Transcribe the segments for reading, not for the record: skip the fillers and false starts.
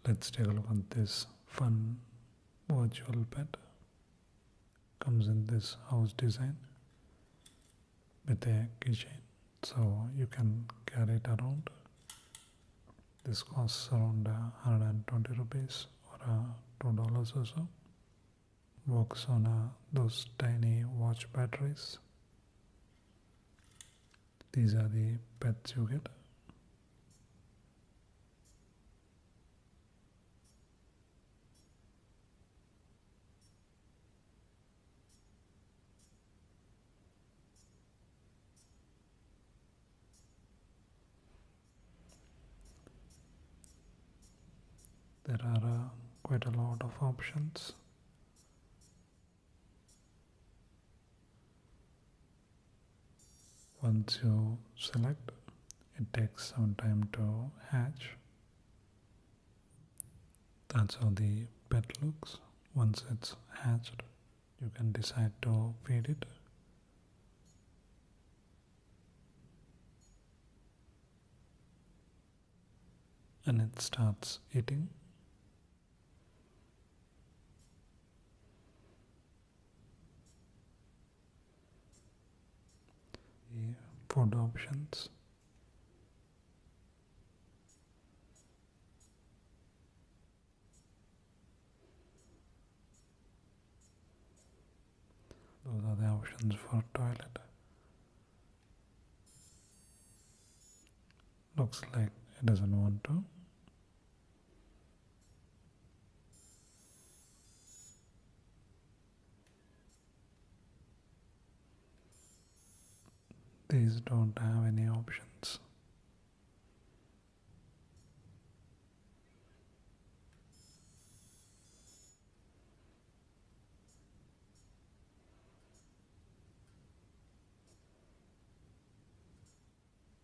Let's take a look at this fun virtual pet. Comes in this house design with a keychain, so you can carry it around. This costs around 120 rupees or $2 or so. Works on those tiny watch batteries. These are the pets you get. There are quite a lot of options. Once you select, it takes some time to hatch. That's how the pet looks. Once it's hatched, you can decide to feed it. And it starts eating. The food options. Those are the options for toilet. Looks like it doesn't want to. These don't have any options.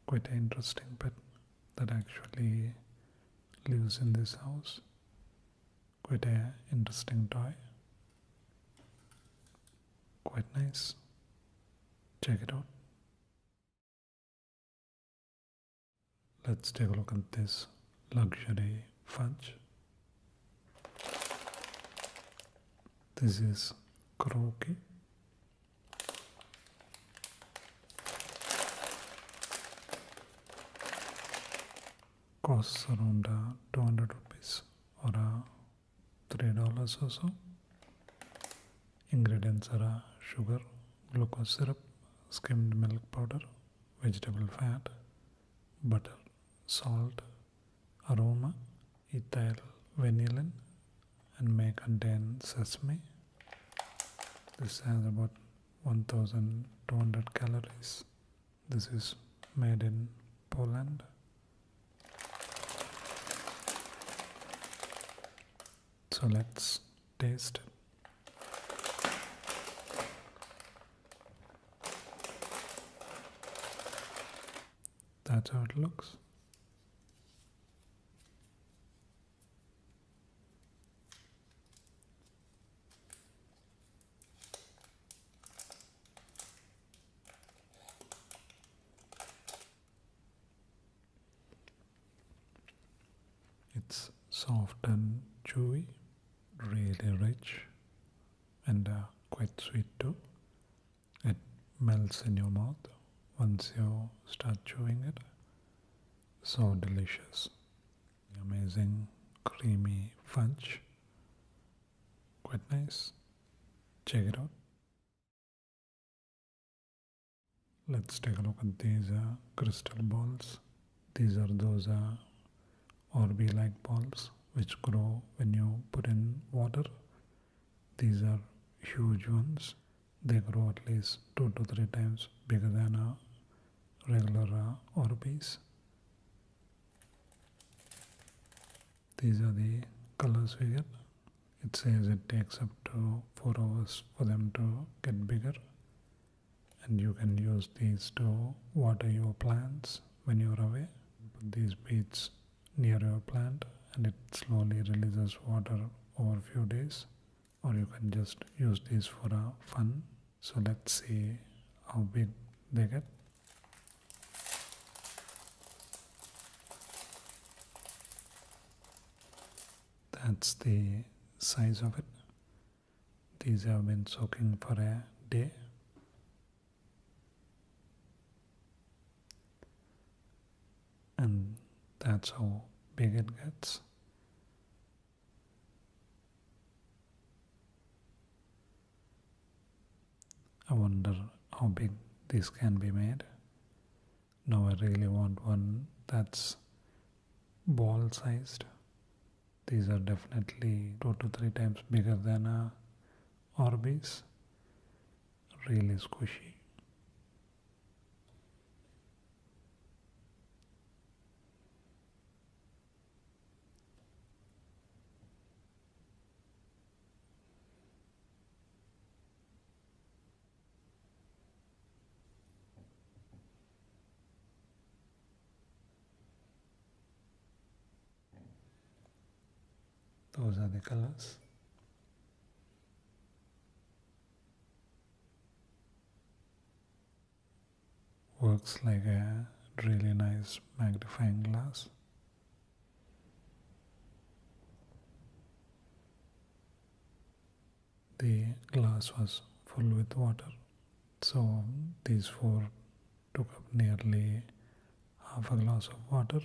Quite an interesting pet that actually lives in this house. Quite an interesting toy. Quite nice. Check it out. Let's take a look at this luxury fudge. This is Krowki. Costs around 200 rupees or $3 or so. Ingredients are sugar, glucose syrup, skimmed milk powder, vegetable fat, butter, salt, aroma, ethyl vanillin, and may contain sesame. This has about 1200 calories. This is made in Poland. So let's taste it. That's how it looks. It's soft and chewy, really rich, and quite sweet too. It melts in your mouth once you start chewing it. So delicious. Amazing creamy fudge. Quite nice. Check it out. Let's take a look at these crystal balls. These are those Orby-like balls which grow when you put in water. These are huge ones. They grow at least 2 to 3 times bigger than regular Orbeez. These are the colors we get. It says it takes up to 4 hours for them to get bigger, and you can use these to water your plants when you're away. Put these beads near your plant and it slowly releases water over a few days, or you can just use these for fun. So let's see how big they get. That's the size of it. These have been soaking for a day. And that's how big it gets. I wonder how big this can be made. Now I really want one that's ball sized. These are definitely 2 to 3 times bigger than a Orbeez. Really squishy. Those are the colors. Works like a really nice magnifying glass. The glass was full with water, so these 4 took up nearly half a glass of water.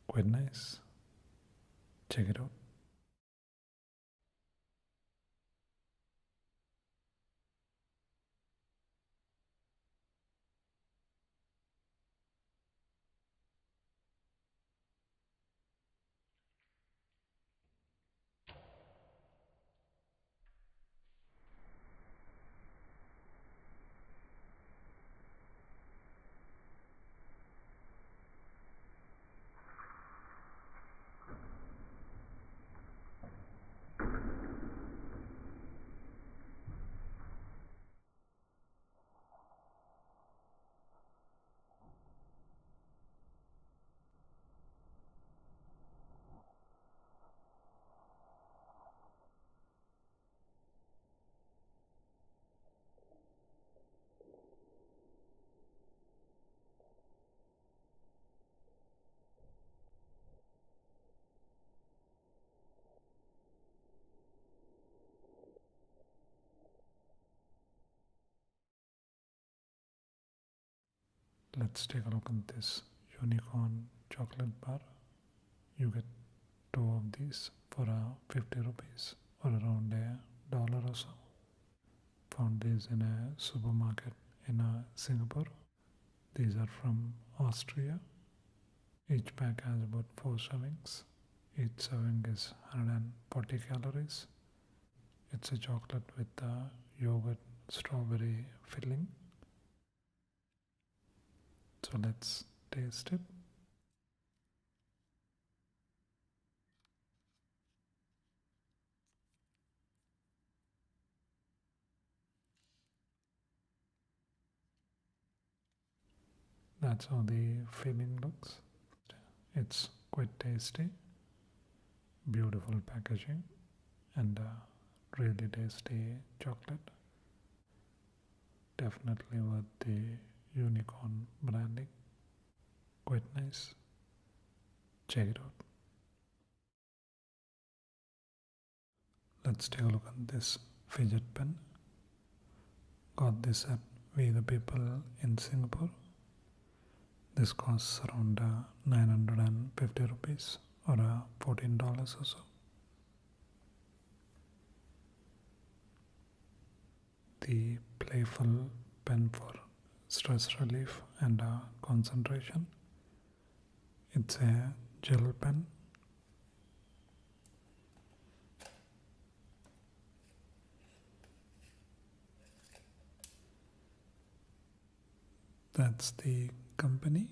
Quite nice. Check it out. Let's take a look at this unicorn chocolate bar. You get 2 of these for 50 rupees or around $1 or so. Found these in a supermarket in Singapore. These are from Austria. Each pack has about 4 servings. Each serving is 140 calories. It's a chocolate with yogurt strawberry filling. So let's taste it. That's how the filling looks. It's quite tasty, beautiful packaging, and really tasty chocolate. Definitely worth the unicorn branding. Quite nice. Check it out. Let's take a look at this fidget pen. Got this at We the People in Singapore. This costs around 950 rupees or $14 or so. The playful pen for stress relief and concentration. It's a gel pen. That's the company.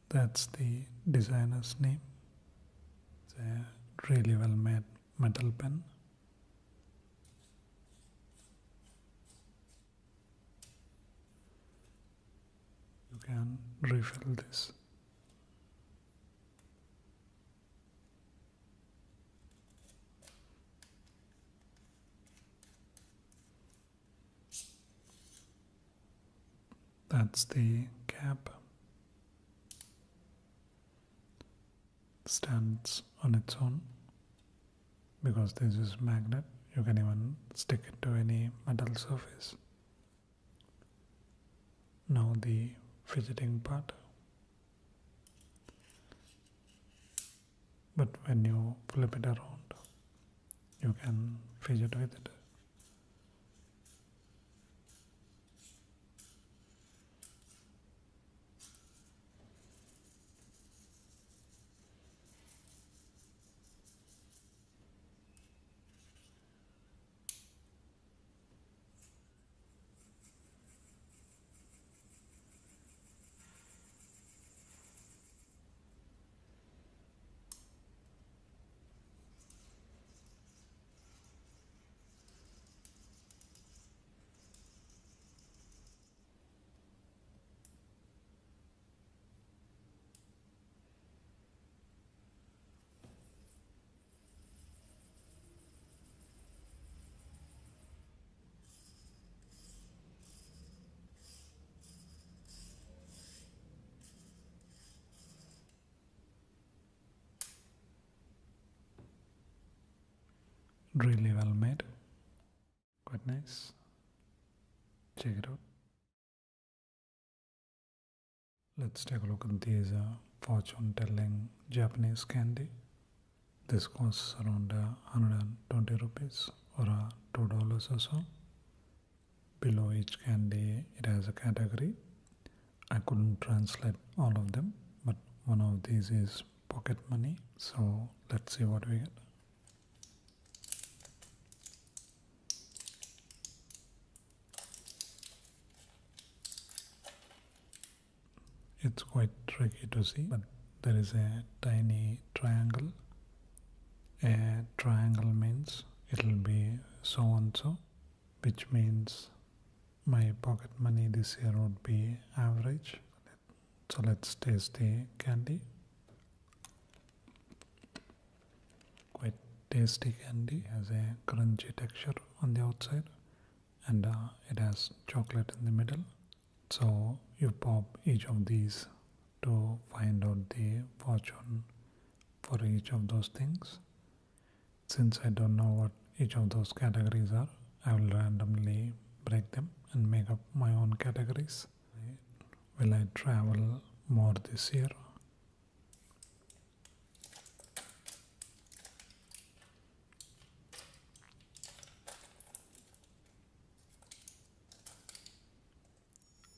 That's the designer's name. It's a really well made metal pen. You can refill this. That's the cap. Stands on its own because this is magnet. You can even stick it to any metal surface. Now the fidgeting part. But when you flip it around, you can fidget with it. Really well made. Quite nice. Check it out. Let's take a look at these fortune telling Japanese candy. This costs around 120 rupees or $2 or so. Below each candy it has a category. I couldn't translate all of them, but one of these is pocket money. So let's see what we get. It's quite tricky to see, but there is a tiny triangle. A triangle means it'll be so and so, which means my pocket money this year would be average. So let's taste the candy. Quite tasty candy. It has a crunchy texture on the outside and it has chocolate in the middle. So you pop each of these to find out the fortune for each of those things. Since I don't know what each of those categories are, I will randomly break them and make up my own categories. Will I travel more this year?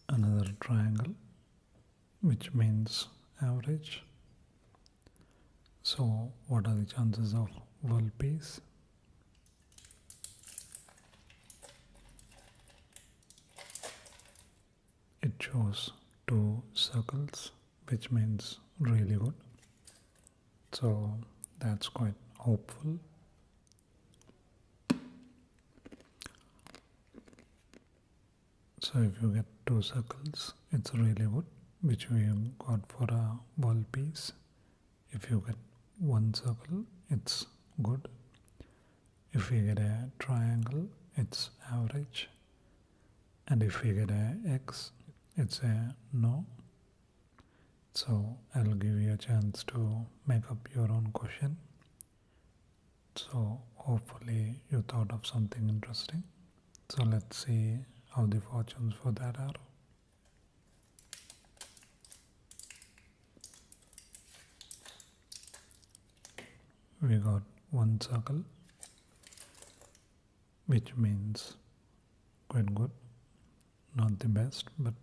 Another triangle, which means average. So what are the chances of world peace? It shows 2 circles, which means really good. So that's quite hopeful. So if you get 2 circles, it's really good, which we got for a world peace. If you get 1 circle, it's good. If we get a triangle, it's average. And if we get a X, it's a no. So I'll give you a chance to make up your own question. So hopefully you thought of something interesting. So let's see how the fortunes for that are. We got 1 circle, which means quite good. Not the best, but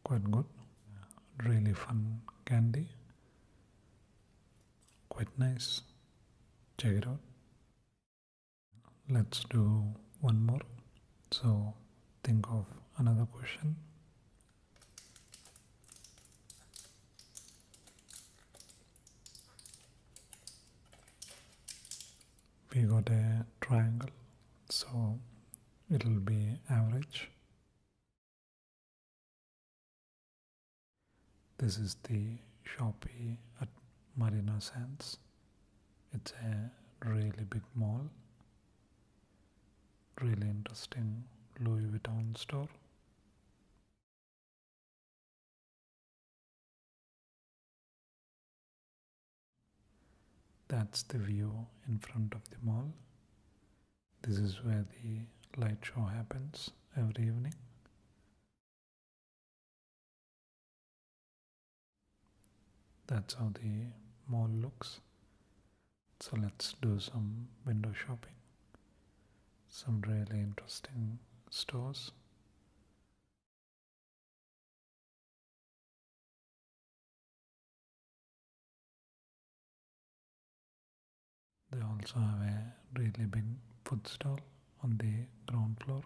quite good. Really fun candy. Quite nice. Check it out. Let's do one more. So think of another question. We got a triangle, so it'll be average. This is the Shoppe at Marina Sense. It's a really big mall, really interesting Louis Vuitton store. That's the view in front of the mall. This is where the light show happens every evening. That's how the mall looks. So let's do some window shopping. Some really interesting stores. They also have a really big food stall on the ground floor.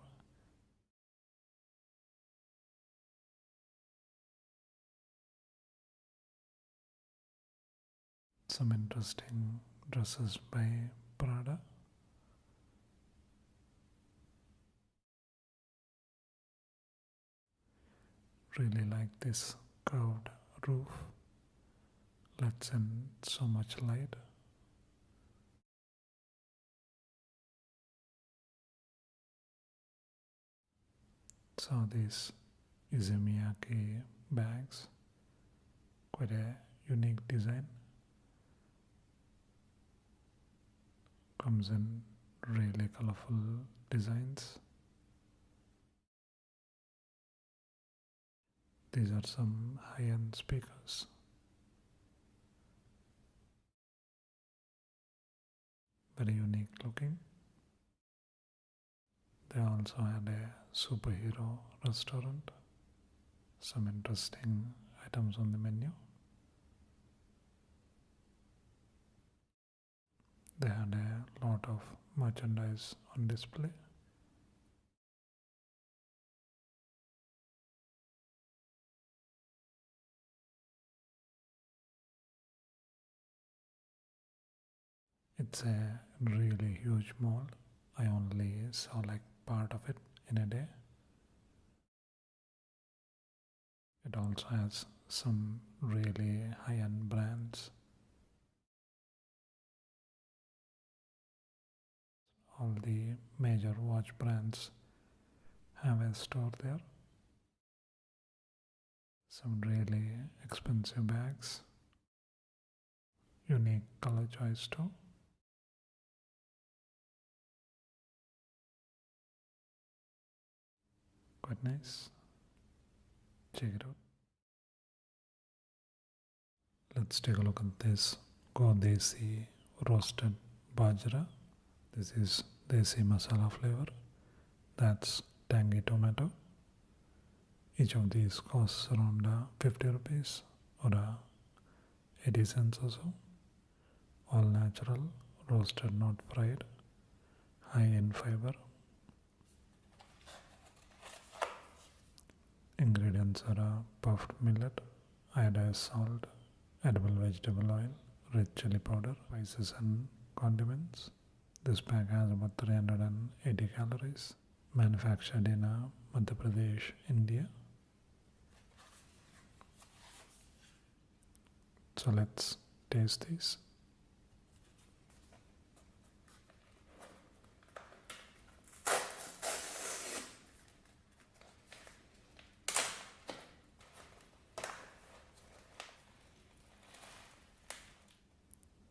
Some interesting dresses by Prada. Really like this curved roof. Lets in so much light. So these Izumiyaki bags, quite a unique design. Comes in really colorful designs. These are some high-end speakers. Very unique looking. They also had a superhero restaurant. Some interesting items on the menu. They had a lot of merchandise on display. It's a really huge mall. I only saw like part of it in a day. It also has some really high-end brands. All the major watch brands have a store there. Some really expensive bags. Unique color choice too. Quite nice. Check it out. Let's take a look at this GOI Roasted Bajra. This is DESi masala flavor. That's tangy tomato. Each of these costs around 50 rupees or 80 cents or so. All natural, roasted, not fried, high in fiber. Ingredients are puffed millet, iodized salt, edible vegetable oil, red chili powder, spices and condiments. This pack has about 380 calories. Manufactured in Madhya Pradesh, India. So let's taste these.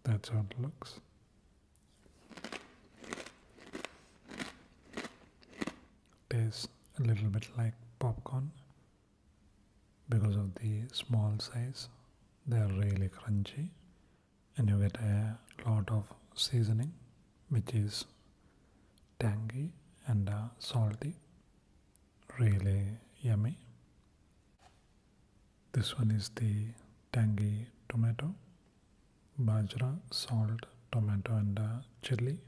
That's how it looks. Tastes a little bit like popcorn. Because of the small size, they are really crunchy, and you get a lot of seasoning, which is tangy and salty. Really yummy. This one is the tangy tomato, bajra, salt, tomato and chili.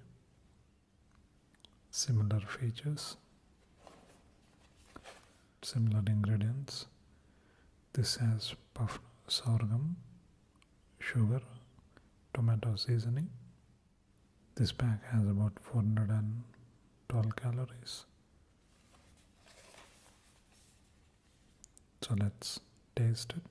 Similar features. similar ingredients. This has puffed sorghum, sugar, tomato seasoning. This pack has about 412 calories. So let's taste it.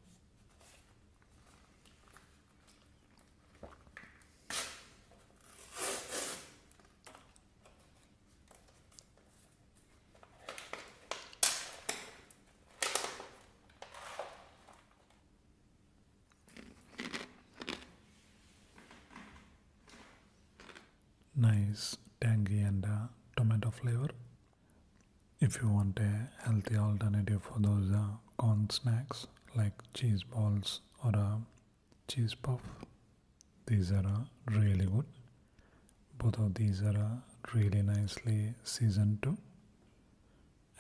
Nice tangy and tomato flavor. If you want a healthy alternative for those corn snacks like cheese balls or a cheese puff, these are really good. Both of these are really nicely seasoned too.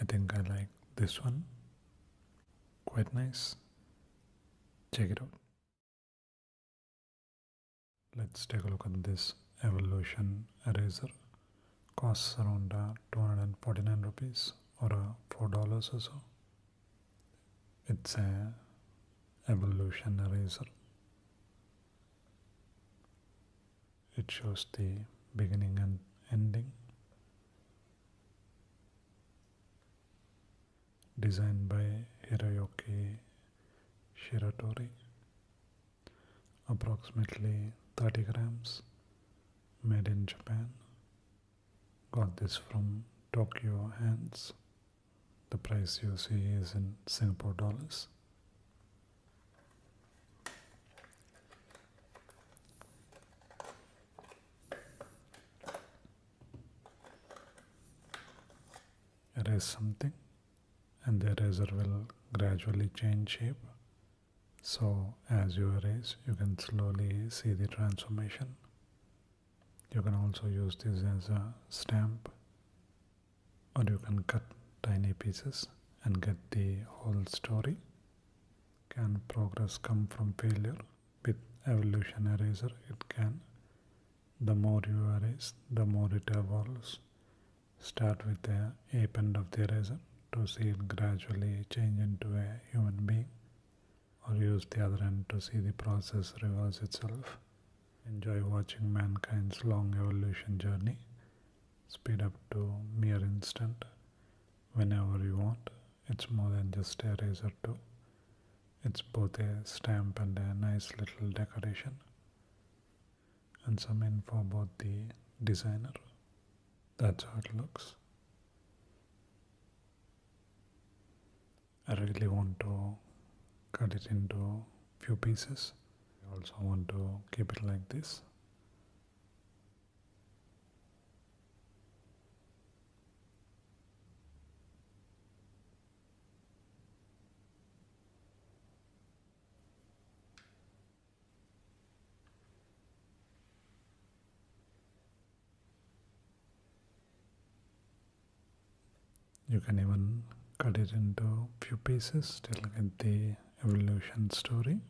I think I like this one. Quite nice. Check it out. Let's take a look at this Evolution eraser. Costs around 249 rupees or $4 or so. It's a Evolution eraser. It shows the beginning and ending. Designed by Hiroyuki Shiratori. Approximately 30 grams. Made in Japan. Got this from Tokyo Hands. The price you see is in Singapore dollars. Erase something and the eraser will gradually change shape. So as you erase, you can slowly see the transformation. You can also use this as a stamp, or you can cut tiny pieces and get the whole story. Can progress come from failure? With Evolution eraser, it can. The more you erase, the more it evolves. Start with the ape end of the eraser to see it gradually change into a human being, or use the other end to see the process reverse itself. Enjoy watching mankind's long evolution journey. Speed up to mere instant whenever you want. It's more than just a eraser too. It's both a stamp and a nice little decoration. And some info about the designer. That's how it looks. I really want to cut it into few pieces. I also want to keep it like this. You can even cut it into few pieces to look at the evolution story.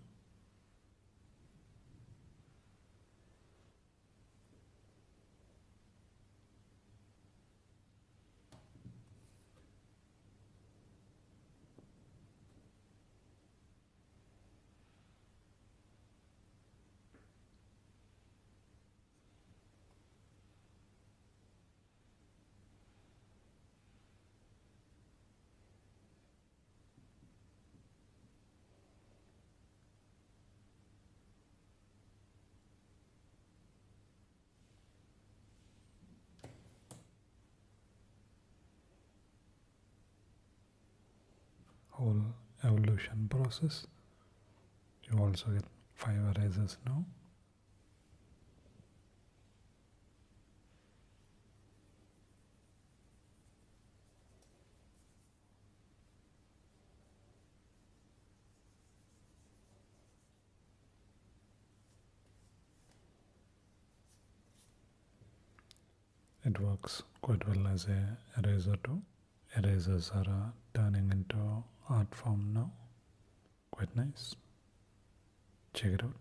Whole evolution process. You also get 5 erasers now. It works quite well as a eraser too. Erasers are turning into art form now. Quite nice. Check it out.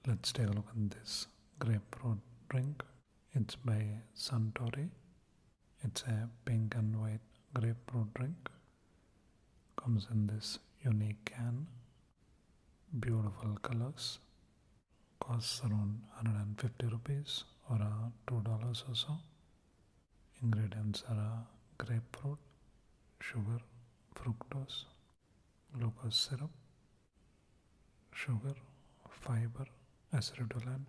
Let's take a look at this Grapefruit Drink. It's by Suntory. It's a pink and white grapefruit drink. Comes in this unique can. Beautiful colors. Costs around 150 rupees or $2 or so. Ingredients are grapefruit, sugar, fructose, glucose syrup, sugar, fiber, acetylcholine,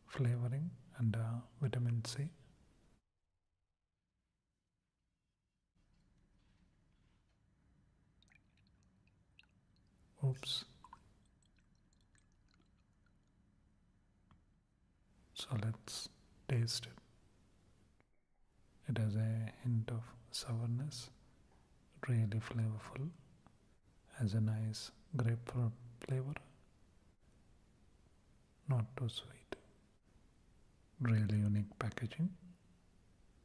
flavoring, and vitamin C. Oops. So let's taste it. It has a hint of sourness, really flavorful, has a nice grapefruit flavor, not too sweet. Really unique packaging,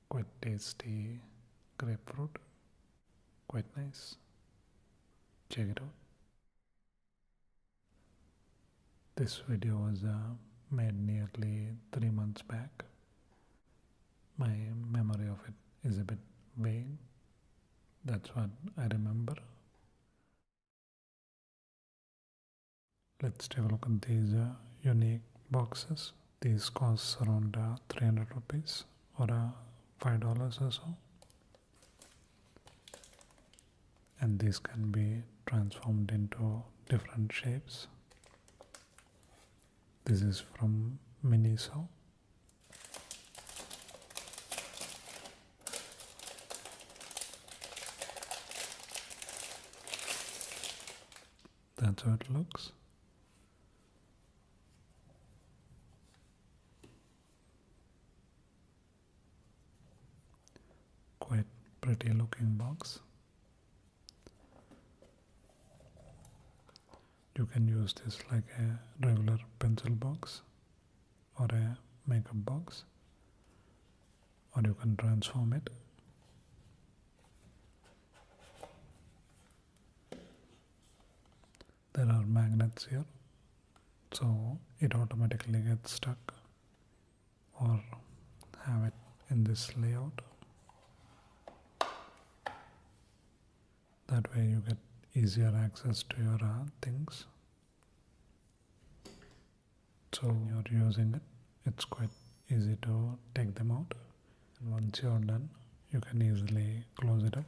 quite tasty grapefruit, quite nice. Check it out. This video was made nearly 3 months back. My memory of it is a bit vague. That's what I remember. Let's take a look at these unique boxes. These cost around 300 rupees or $5 or so. And these can be transformed into different shapes. This is from Miniso. That's how it looks. Quite pretty looking box. You can use this like a regular pencil box or a makeup box, or you can transform it. There are magnets here, so it automatically gets stuck, or have it in this layout. That way you get easier access to your things. So when you're using it, it's quite easy to take them out. And once you're done, you can easily close it up.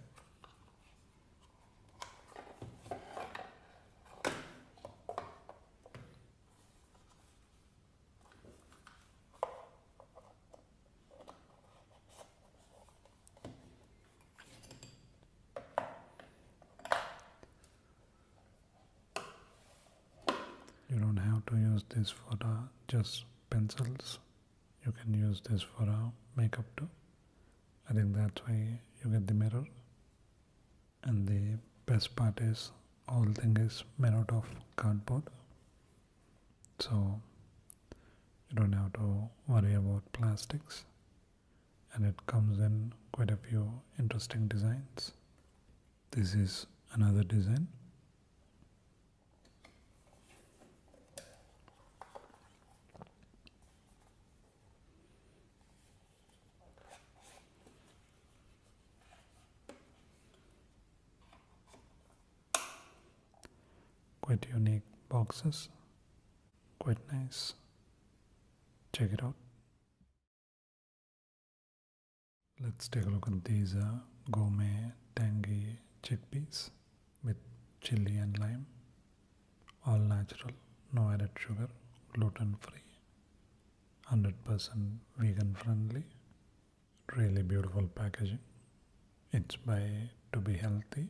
You don't have to use this for just pencils. You can use this for makeup too. I think that's why you get the mirror. And the best part is, all thing is made out of cardboard. So you don't have to worry about plastics. And it comes in quite a few interesting designs. This is another design. Quite unique boxes, quite nice. Check it out. Let's take a look at these Gome Tangy Chickpeas with chili and lime. All natural, no added sugar, gluten free, 100% vegan friendly. Really beautiful packaging. It's by To Be Healthy.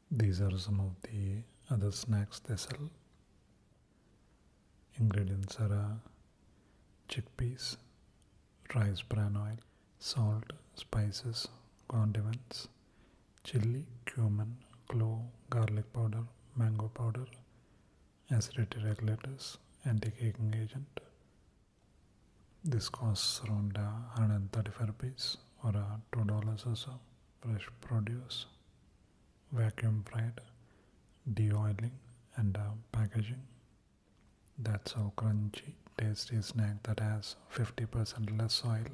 These are some of the other snacks they sell. Ingredients are chickpeas, rice bran oil, salt, spices, condiments, chili, cumin, clove, garlic powder, mango powder, acidity regulators, anti-caking agent. This costs around 135 rupees or $2 or so. Fresh produce, vacuum fried, de-oiling and packaging. That's how crunchy, tasty snack that has 50% less oil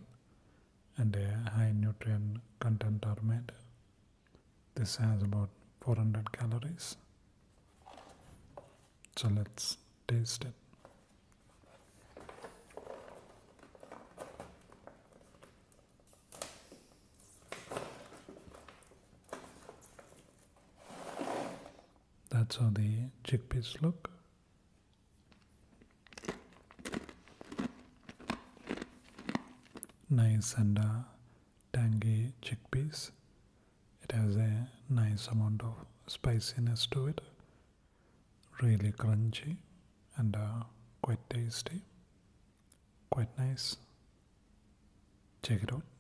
and a high nutrient content are made. This has about 400 calories. So let's taste it. That's how the chickpeas look. Nice and tangy chickpeas. It has a nice amount of spiciness to it. Really crunchy and quite tasty. Quite nice. Check it out.